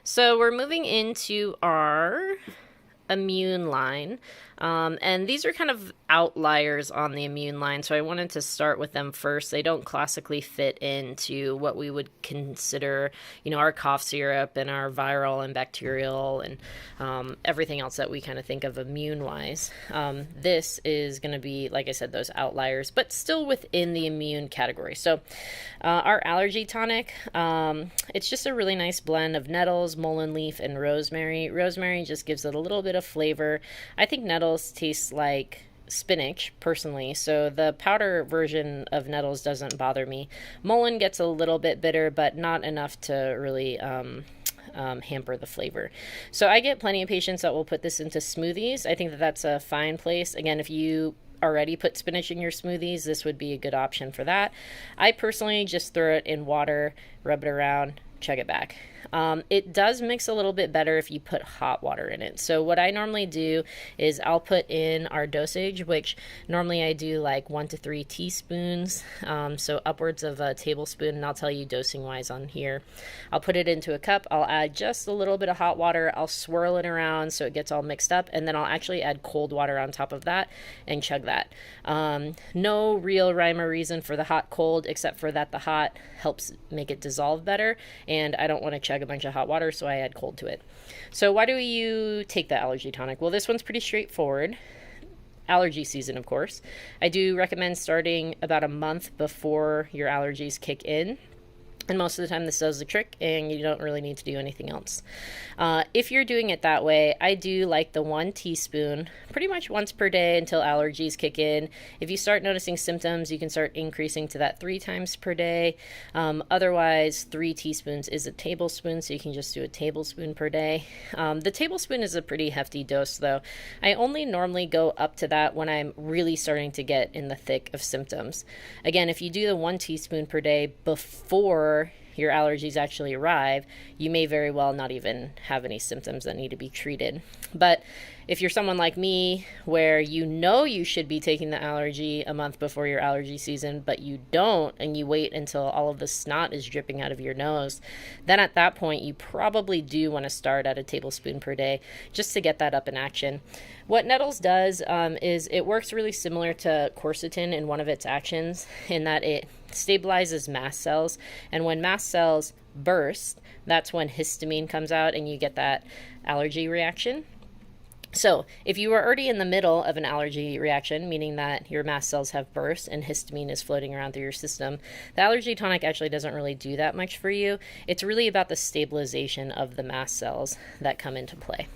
So we're moving into our immune line. And these are kind of outliers on the immune line, so I wanted to start with them first. They don't classically fit into what we would consider, our cough syrup and our viral and bacterial and everything else that we kind of think of immune-wise. This is going to be, like I said, those outliers, but still within the immune category. So our allergy tonic, it's just a really nice blend of nettles, mullein leaf, and rosemary. Rosemary just gives it a little bit of flavor. I think nettles tastes like spinach personally, so the powder version of nettles doesn't bother me. Mullein gets a little bit bitter, but not enough to really hamper the flavor. So I get plenty of patients that will put this into smoothies. I think that that's a fine place. Again, if you already put spinach in your smoothies, this would be a good option for that. I personally just throw it in water, rub it around, chug it back. It does mix a little bit better if you put hot water in it. So what I normally do is I'll put in our dosage, which normally I do like 1 to 3 teaspoons, so upwards of a tablespoon, and I'll tell you dosing wise on here. I'll put it into a cup, I'll add just a little bit of hot water, I'll swirl it around so it gets all mixed up, and then I'll actually add cold water on top of that and chug that. No real rhyme or reason for the hot cold, except for that the hot helps make it dissolve better, and I don't want to chug a bunch of hot water, so I add cold to it. So why do you take the allergy tonic? Well, this one's pretty straightforward. Allergy season, of course. I do recommend starting about a month before your allergies kick in. And most of the time this does the trick and you don't really need to do anything else. If you're doing it that way, I do like the 1 teaspoon pretty much once per day until allergies kick in. If you start noticing symptoms, you can start increasing to that 3 times per day. Otherwise, 3 teaspoons is a tablespoon, so you can just do a tablespoon per day. The tablespoon is a pretty hefty dose though. I only normally go up to that when I'm really starting to get in the thick of symptoms. Again, if you do the 1 teaspoon per day before your allergies actually arrive, you may very well not even have any symptoms that need to be treated. But if you're someone like me where you should be taking the allergy a month before your allergy season, but you don't, and you wait until all of the snot is dripping out of your nose, then at that point you probably do want to start at a tablespoon per day just to get that up in action. What nettles does is it works really similar to quercetin in one of its actions, in that it stabilizes mast cells, and when mast cells burst, that's when histamine comes out and you get that allergy reaction. So if you are already in the middle of an allergy reaction, meaning that your mast cells have burst and histamine is floating around through your system, the allergy tonic actually doesn't really do that much for you. It's really about the stabilization of the mast cells that come into play.